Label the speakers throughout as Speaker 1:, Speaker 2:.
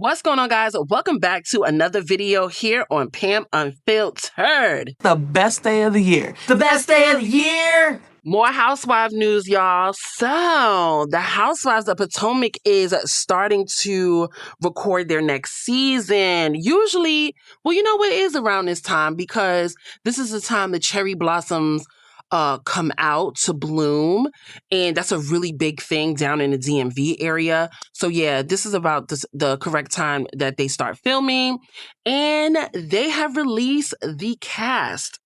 Speaker 1: What's going on, guys? Welcome back to another video here on Pam Unfiltered.
Speaker 2: The best day of the year. The best day of the year!
Speaker 1: More Housewives news, y'all. So, the Housewives of Potomac is starting to record their next season. Usually, well, you know what, it is around this time because this is the time the cherry blossoms come out to bloom, and that's a really big thing down in the DMV area. So yeah, this is about the correct time that they start filming, and they have released the cast.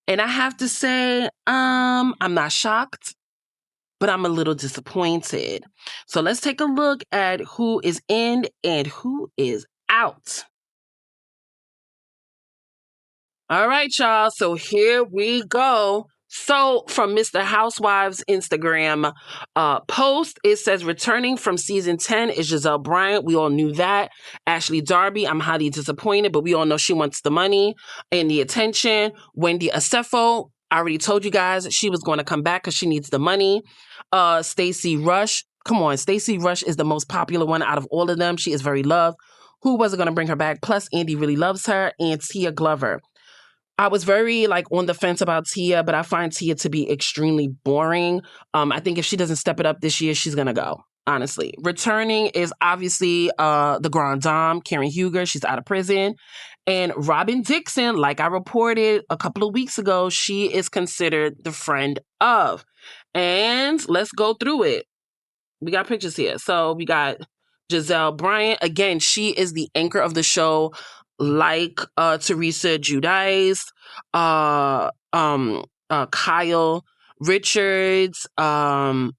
Speaker 1: And I have to say, I'm not shocked, but I'm a little disappointed. So let's take a look at who is in and who is out. All right, y'all. So here we go. So from Mr. Housewives Instagram post, it says returning from season 10 is Giselle Bryant. We all knew that. Ashley Darby, I'm highly disappointed, but we all know she wants the money and the attention. Wendy Acefo, I already told you guys she was going to come back because she needs the money. Stacey Rush, come on. Stacey Rush is the most popular one out of all of them. She is very loved. Who wasn't going to bring her back? Plus, Andy really loves her. And Tia Glover. I was very on the fence about Tia, but I find Tia to be extremely boring. I think if she doesn't step it up this year, she's gonna go. Honestly, returning is obviously the Grand Dame, Karen Huger. She's out of prison, and Robin Dixon, like I reported a couple of weeks ago, she is considered the friend of. And let's go through it. We got pictures here. So we got Giselle Bryant. Again, she is the anchor of the show, like Teresa Giudice, Kyle Richards. I'm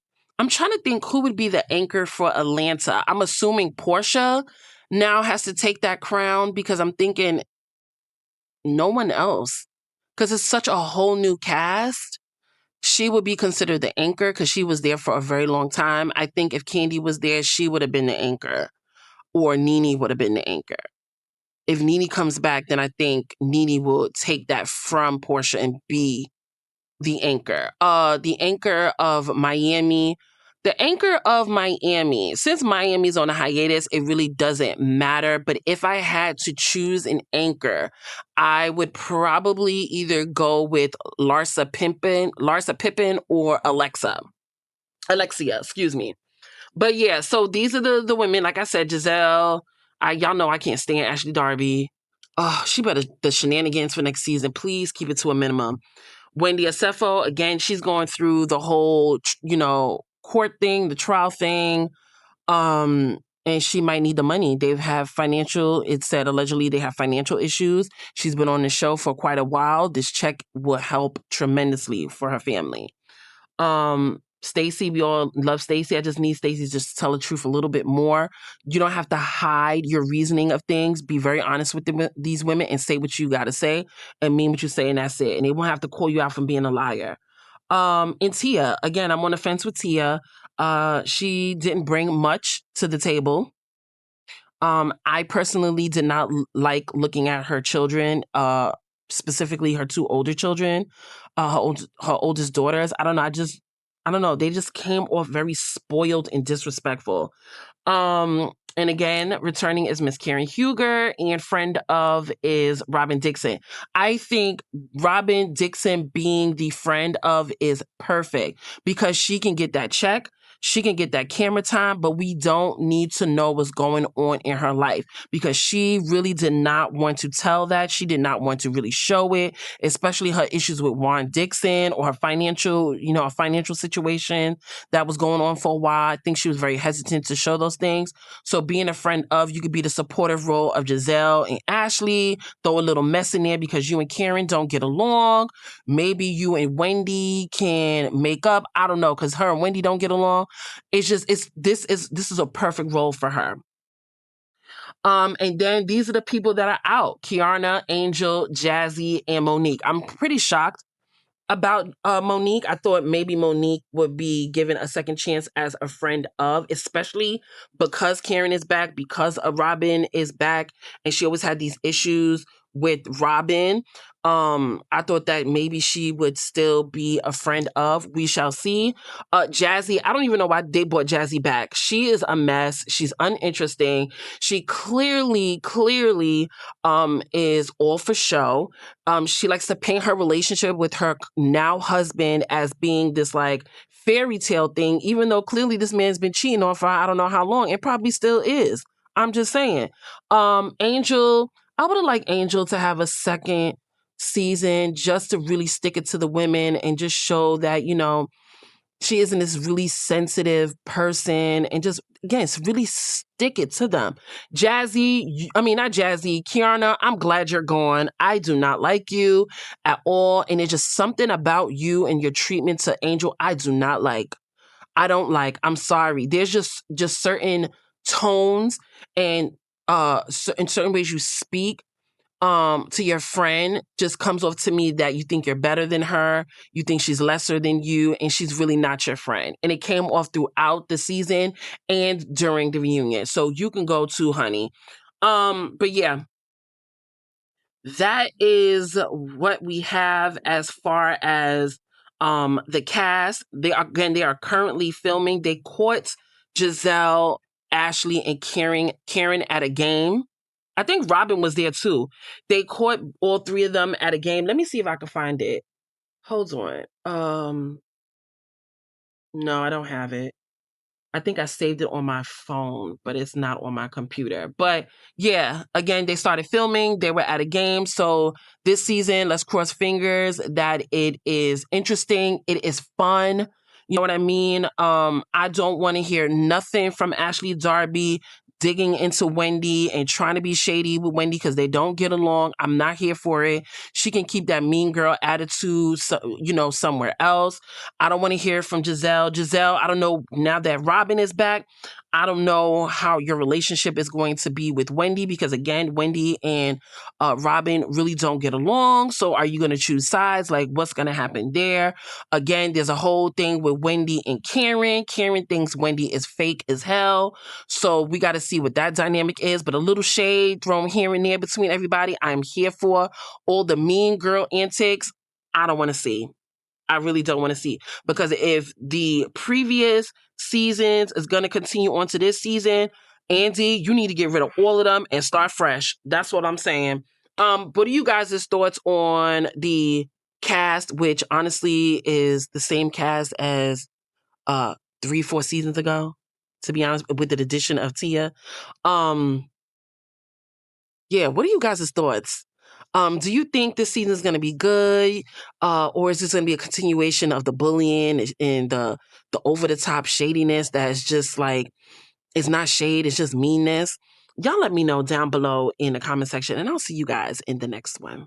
Speaker 1: trying to think who would be the anchor for Atlanta. I'm assuming Portia now has to take that crown because I'm thinking no one else. Because it's such a whole new cast. She would be considered the anchor because she was there for a very long time. I think if Candy was there, she would have been the anchor, or Nene would have been the anchor. If Nene comes back, then I think Nene will take that from Portia and be the anchor. The anchor of Miami. The anchor of Miami, since Miami's on a hiatus, it really doesn't matter. But if I had to choose an anchor, I would probably either go with Larsa Pippen or Alexia, excuse me. But yeah, so these are the women. Like I said, Giselle, y'all know I can't stand Ashley Darby. Oh, she better the shenanigans for next season. Please keep it to a minimum. Wendy Acefo, again, she's going through the whole, court thing, the trial thing. And she might need the money. It said allegedly they have financial issues. She's been on the show for quite a while. This check will help tremendously for her family. Stacey, we all love Stacey. I just need Stacey just to tell the truth a little bit more. You don't have to hide your reasoning of things. Be very honest with these women and say what you got to say and mean what you say, and that's it. And they won't have to call you out from being a liar. And Tia, again, I'm on the fence with Tia. She didn't bring much to the table. I personally did not like looking at her children, specifically her two older children, her oldest daughters. I don't know. They just came off very spoiled and disrespectful. And again, returning is Miss Karen Huger, and friend of is Robin Dixon. I think Robin Dixon being the friend of is perfect because she can get that check. She can get that camera time, but we don't need to know what's going on in her life because she really did not want to tell that. She did not want to really show it, especially her issues with Warren Dixon or her financial situation that was going on for a while. I think she was very hesitant to show those things. So being a friend of, you could be the supportive role of Giselle and Ashley, throw a little mess in there because you and Karen don't get along. Maybe you and Wendy can make up. I don't know, because her and Wendy don't get along. This is a perfect role for her. And then these are the people that are out: Kiana, Angel, Jazzy, and Monique. I'm pretty shocked about Monique. I thought maybe Monique would be given a second chance as a friend of, especially because Karen is back, because Robin is back, and she always had these issues with Robin. I thought that maybe she would still be a friend of. We shall see. Jazzy, I don't even know why they brought Jazzy back. She is a mess. She's uninteresting. She clearly is all for show. She likes to paint her relationship with her now husband as being this like fairy tale thing, even though clearly this man's been cheating on for I don't know how long and probably still is. I'm just saying. Angel, I would have liked Angel to have a second season just to really stick it to the women and just show that, she isn't this really sensitive person and just, again, it's really stick it to them. I mean, not Jazzy, Kiana, I'm glad you're gone. I do not like you at all. And it's just something about you and your treatment to Angel I do not like. I don't like. I'm sorry. There's just certain tones and in certain ways you speak to your friend just comes off to me that you think you're better than her, you think she's lesser than you, and she's really not your friend. And it came off throughout the season and during the reunion. So you can go too, honey. But yeah, that is what we have as far as the cast. They are currently filming. They caught Giselle, Ashley, and Karen at a game. I think Robin was there too. They caught all three of them at a game. Let me see if I can find it. Hold on. No, I don't have it. I think I saved it on my phone, but it's not on my computer. But yeah, again, they started filming. They were at a game. So this season, let's cross fingers that it is interesting. It is fun. You know what I mean? I don't want to hear nothing from Ashley Darby digging into Wendy and trying to be shady with Wendy because they don't get along. I'm not here for it. She can keep that mean girl attitude, somewhere else. I don't want to hear from Giselle. Giselle, I don't know, now that Robin is back, I don't know how your relationship is going to be with Wendy because, again, Wendy and Robin really don't get along. So are you going to choose sides? Like, what's going to happen there? Again, there's a whole thing with Wendy and Karen. Karen thinks Wendy is fake as hell. So we got to see what that dynamic is. But a little shade thrown here and there between everybody, I'm here for. All the mean girl antics, I don't want to see. I really don't want to see, because if the previous seasons is going to continue on to this season, Andy, you need to get rid of all of them and start fresh. That's what I'm saying. What are you guys' thoughts on the cast, which honestly is the same cast as 3-4 seasons ago, to be honest, with the addition of Tia? Yeah, what are you guys' thoughts? Do you think this season is going to be good, or is this going to be a continuation of the bullying and the over the top shadiness that is just like, it's not shade, it's just meanness? Y'all let me know down below in the comment section, and I'll see you guys in the next one.